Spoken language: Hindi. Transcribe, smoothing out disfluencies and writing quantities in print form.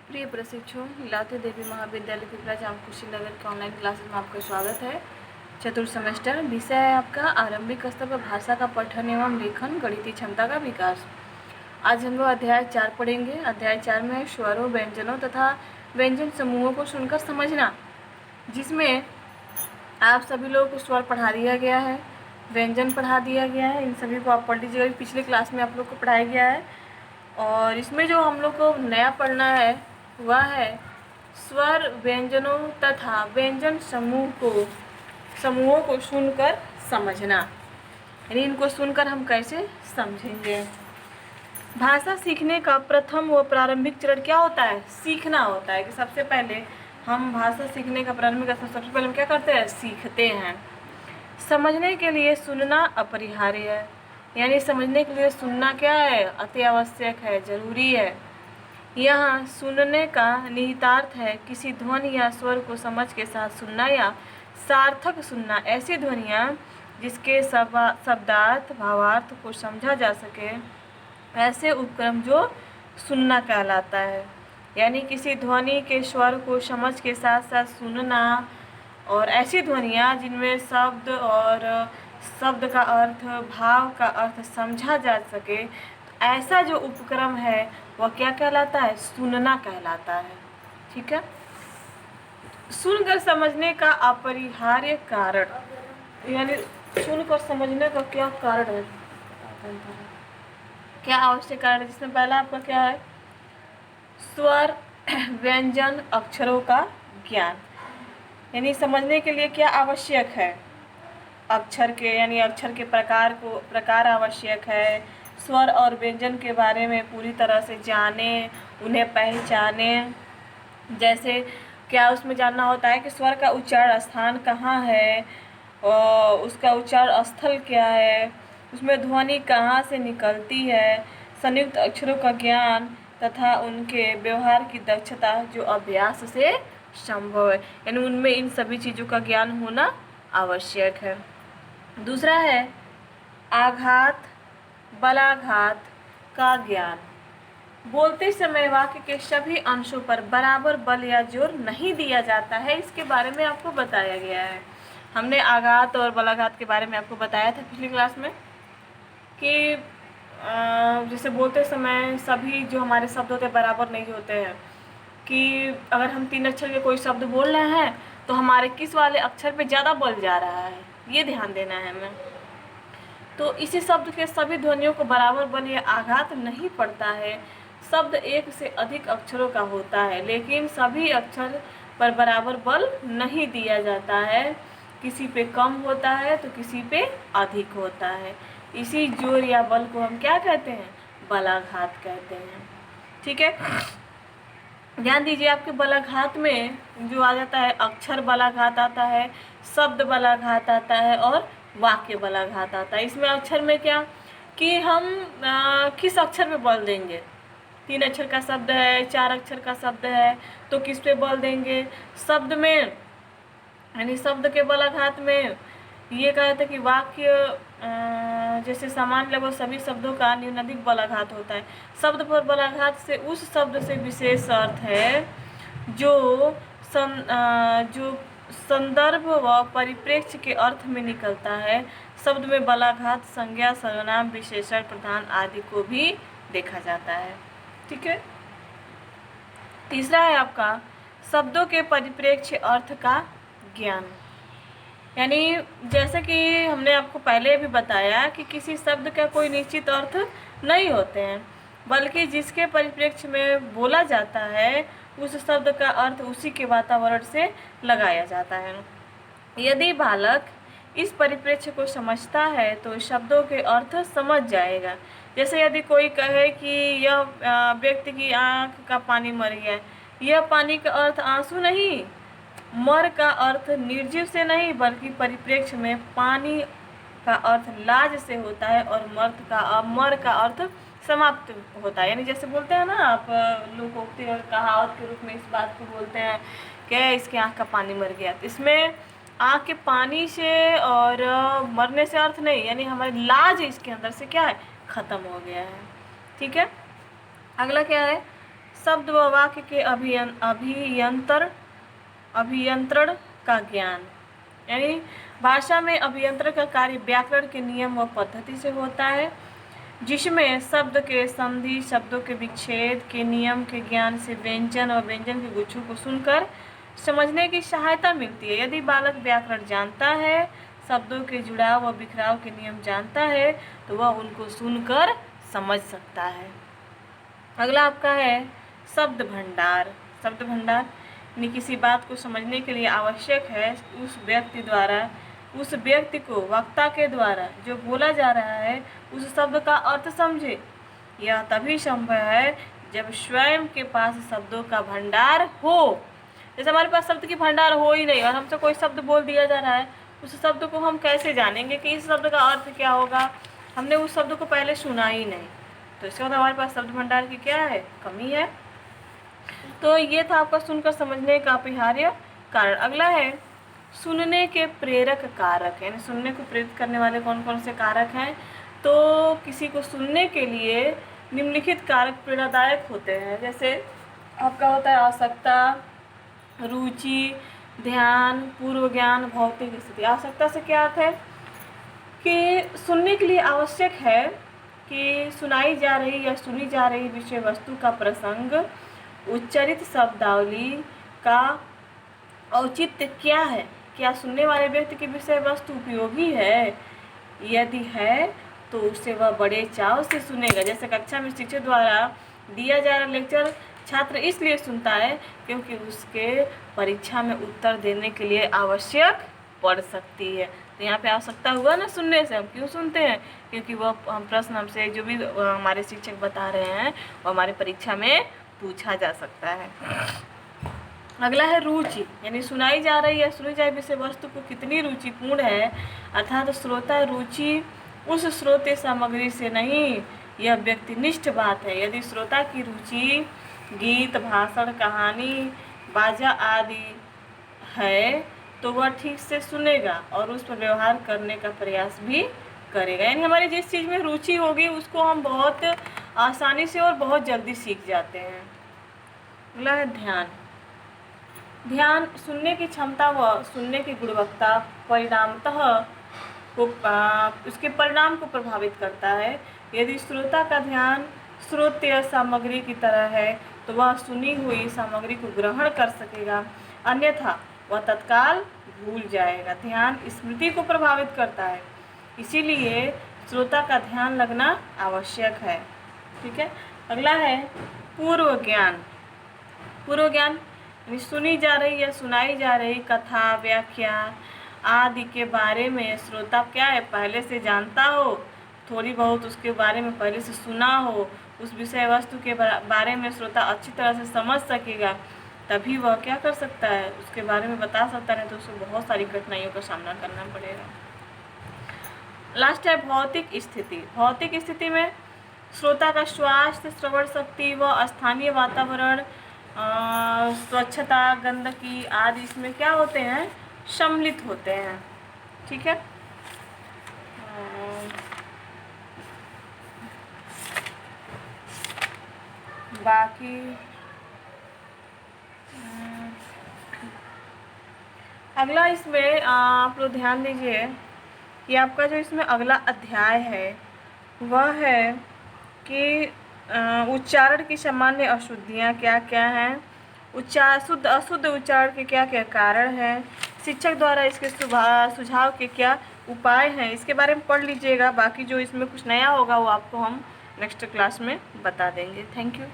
प्रिय प्रशिक्षु, लाते देवी महाविद्यालय त्रिपुरा जाम कुशीनगर के ऑनलाइन क्लासेस में आपका स्वागत है। चतुर्थ सेमेस्टर विषय है आपका आरंभिक स्तर पर भाषा का पठन एवं लेखन, गणितीय क्षमता का विकास। आज हम लोग अध्याय 4 पढ़ेंगे। अध्याय 4 में स्वरों, व्यंजनों तथा व्यंजन समूहों को सुनकर समझना, जिसमें आप सभी लोगों को स्वर पढ़ा दिया गया है, व्यंजन पढ़ा दिया गया है। इन सभी को आप पढ़ लीजिएगा, पिछले क्लास में आप लोग को पढ़ाया गया है। और इसमें जो हम लोग को नया पढ़ना है वह है स्वर, व्यंजनों तथा व्यंजन समूहों को सुनकर समझना, यानी इनको सुनकर हम कैसे समझेंगे। भाषा सीखने का प्रथम व प्रारंभिक चरण क्या होता है? सीखना होता है। कि सबसे पहले हम भाषा सीखने का प्रारंभिक स्तर सबसे पहले हम क्या करते हैं? सीखते हैं। समझने के लिए सुनना अपरिहार्य है, यानी समझने के लिए सुनना क्या है? अति आवश्यक है, जरूरी है। यहाँ सुनने का निहितार्थ है किसी ध्वनि या स्वर को समझ के साथ सुनना या सार्थक सुनना। ऐसी ध्वनियाँ जिसके शब्दार्थ भावार्थ को समझा जा सके, ऐसे उपक्रम जो सुनना कहलाता है। यानी किसी ध्वनि के स्वर को समझ के साथ साथ सुनना, और ऐसी ध्वनियाँ जिनमें शब्द और शब्द का अर्थ, भाव का अर्थ समझा जा सके, तो ऐसा जो उपक्रम है वह क्या कहलाता है? सुनना कहलाता है। ठीक है। सुनकर समझने का अपरिहार्य कारण, यानी सुनकर समझने का क्या कारण है, क्या आवश्यक कारण है? जिसमें पहला आपका क्या है? स्वर, व्यंजन, अक्षरों का ज्ञान। यानी समझने के लिए क्या आवश्यक है? अक्षर के, यानी अक्षर के प्रकार आवश्यक है। स्वर और व्यंजन के बारे में पूरी तरह से जाने, उन्हें पहचाने। जैसे क्या उसमें जानना होता है कि स्वर का उच्चारण स्थान कहाँ है, और उसका उच्चारण स्थल क्या है, उसमें ध्वनि कहाँ से निकलती है, संयुक्त अक्षरों का ज्ञान तथा उनके व्यवहार की दक्षता जो अभ्यास से संभव है। यानी उनमें इन सभी चीज़ों का ज्ञान होना आवश्यक है। दूसरा है आघात, बलाघात का ज्ञान। बोलते समय वाक्य के सभी अंशों पर बराबर बल या जोर नहीं दिया जाता है, इसके बारे में आपको बताया गया है। हमने आघात और बलाघात के बारे में आपको बताया था पिछली क्लास में कि जैसे बोलते समय सभी जो हमारे शब्द होते हैं बराबर नहीं होते हैं। कि अगर हम 3 अक्षर के कोई शब्द बोल रहे हैं तो हमारे किस वाले अक्षर पे ज़्यादा बल जा रहा है, ये ध्यान देना है हमें। तो इसी शब्द के सभी ध्वनियों को बराबर बल या आघात नहीं पड़ता है। शब्द एक से अधिक अक्षरों का होता है, लेकिन सभी अक्षर पर बराबर बल नहीं दिया जाता है। किसी पे कम होता है तो किसी पे अधिक होता है। इसी जोर या बल को हम क्या कहते हैं? बलाघात कहते हैं। ठीक है। ध्यान दीजिए, आपके बलाघात में जो आ जाता है, अक्षर बलाघात आता है, शब्द बलाघात आता है और वाक्य बलाघात आता है। इसमें अक्षर में क्या कि हम किस अक्षर पे बल देंगे? 3 अक्षर का शब्द है, 4 अक्षर का शब्द है, तो किस पे बल देंगे? शब्द में, यानी शब्द के बलाघात में ये कहते हैं कि वाक्य जैसे समान लगभग सभी शब्दों का न्यूनाधिक बलाघात होता है। शब्द पर बलाघात से उस शब्द से विशेष अर्थ है जो संदर्भ व परिप्रेक्ष्य के अर्थ में निकलता है। शब्द में बलाघात संज्ञा, सर्वनाम, विशेषण, प्रधान आदि को भी देखा जाता है। ठीक है। तीसरा है आपका शब्दों के परिप्रेक्ष्य अर्थ का ज्ञान। यानी जैसे कि हमने आपको पहले भी बताया कि किसी शब्द का कोई निश्चित अर्थ नहीं होते हैं, बल्कि जिसके परिप्रेक्ष्य में बोला जाता है उस शब्द का अर्थ उसी के वातावरण से लगाया जाता है। यदि बालक इस परिप्रेक्ष्य को समझता है तो शब्दों के अर्थ समझ जाएगा। जैसे यदि कोई कहे कि यह व्यक्ति की आँख का पानी मर गया, यह पानी का अर्थ आंसू नहीं, मर का अर्थ निर्जीव से नहीं, बल्कि परिप्रेक्ष्य में पानी का अर्थ लाज से होता है और मर का अर्थ समाप्त होता है। यानी जैसे बोलते हैं ना आप, लोकोक्ति और कहावत के रूप में इस बात को बोलते हैं कि इसके आँख का पानी मर गया। तो इसमें आँख के पानी से और मरने से अर्थ नहीं, यानी हमारी लाज इसके अंदर से क्या है? खत्म हो गया है। ठीक है। अगला क्या है? शब्द व वाक्य के अभियंत्रण का ज्ञान, यानी भाषा में अभियंत्रण का कार्य व्याकरण के नियम व पद्धति से होता है, जिसमें शब्द के संधि, शब्दों के विच्छेद के नियम के ज्ञान से व्यंजन और व्यंजन के गुच्छों को सुनकर समझने की सहायता मिलती है। यदि बालक व्याकरण जानता है, शब्दों के जुड़ाव व बिखराव के नियम जानता है, तो वह उनको सुनकर समझ सकता है। अगला आपका है शब्द भंडार। शब्द भंडार यानी किसी बात को समझने के लिए आवश्यक है उस व्यक्ति को वक्ता के द्वारा जो बोला जा रहा है उस शब्द का अर्थ समझे। यह तभी संभव है जब स्वयं के पास शब्दों का भंडार हो। जैसे हमारे पास शब्द की भंडार हो ही नहीं और हमसे कोई शब्द बोल दिया जा रहा है, उस शब्द को हम कैसे जानेंगे कि इस शब्द का अर्थ क्या होगा? हमने उस शब्द को पहले सुना ही नहीं, तो इसका मतलब हमारे पास शब्द भंडार की क्या है? कमी है। तो ये था आपका सुनकर समझने का अपरिहार्य कारण। अगला है सुनने के प्रेरक कारक, यानी सुनने को प्रेरित करने वाले कौन कौन से कारक हैं? तो किसी को सुनने के लिए निम्नलिखित कारक प्रेरणादायक होते हैं। जैसे आपका होता है आसक्ता, रुचि, ध्यान, पूर्व ज्ञान, भौतिक स्थिति। आवश्यकता से क्या अर्थ है कि सुनने के लिए आवश्यक है कि सुनाई जा रही या सुनी जा रही विषय वस्तु का प्रसंग, उच्चारित शब्दावली का औचित्य क्या है, क्या सुनने वाले व्यक्ति की विषय वस्तु उपयोगी है, यदि है तो उसे वह बड़े चाव से सुनेगा। जैसे कक्षा में शिक्षक द्वारा दिया जा रहा लेक्चर छात्र इसलिए सुनता है क्योंकि उसके परीक्षा में उत्तर देने के लिए आवश्यक पड़ सकती है। तो यहाँ पे आवश्यकता हुआ ना सुनने से। हम क्यों सुनते हैं? क्योंकि वह प्रश्न हमसे जो भी हमारे शिक्षक बता रहे हैं वो हमारे परीक्षा में पूछा जा सकता है। अगला है रुचि, यानी सुनाई जा रही या सुनी जाए विषय वस्तु को कितनी रुचिपूर्ण है, अर्थात श्रोता रुचि उस श्रोते सामग्री से नहीं, यह व्यक्तिनिष्ठ बात है। यदि श्रोता की रुचि गीत, भाषण, कहानी, बाजा आदि है तो वह ठीक से सुनेगा और उस पर व्यवहार करने का प्रयास भी करेगा। यानी हमारी जिस चीज़ में रुचि होगी उसको हम बहुत आसानी से और बहुत जल्दी सीख जाते हैं। अगला है ध्यान। ध्यान सुनने की क्षमता व सुनने की गुणवत्ता परिणामतः उसके परिणाम को प्रभावित करता है। यदि श्रोता का ध्यान श्रोत्य सामग्री की तरह है तो वह सुनी हुई सामग्री को ग्रहण कर सकेगा, अन्यथा वह तत्काल भूल जाएगा। ध्यान स्मृति को प्रभावित करता है, इसीलिए श्रोता का ध्यान लगना आवश्यक है। ठीक है। अगला है पूर्व ज्ञान। पूर्व ज्ञान सुनी जा रही या सुनाई जा रही कथा, व्याख्या आदि के बारे में श्रोता क्या है पहले से जानता हो, थोड़ी बहुत उसके बारे में पहले से सुना हो, उस विषय वस्तु के बारे में श्रोता अच्छी तरह से समझ सकेगा, तभी वह क्या कर सकता है, उसके बारे में बता सकता है। तो उसे बहुत सारी कठिनाइयों का सामना करना पड़ेगा। लास्ट है भौतिक स्थिति। भौतिक स्थिति में श्रोता का स्वास्थ्य, श्रवण शक्ति व स्थानीय वातावरण, स्वच्छता, गंदगी आदि इसमें क्या होते हैं? सम्मिलित होते हैं। ठीक है। बाकी अगला इसमें आप लोग ध्यान दीजिए कि आपका जो इसमें अगला अध्याय है वह है कि उच्चारण की सामान्य अशुद्धियाँ क्या क्या हैं, शुद्ध अशुद्ध उच्चारण के क्या क्या कारण हैं, शिक्षक द्वारा इसके सुझाव के क्या उपाय हैं, इसके बारे में पढ़ लीजिएगा। बाकी जो इसमें कुछ नया होगा वो आपको हम नेक्स्ट क्लास में बता देंगे। Thank you.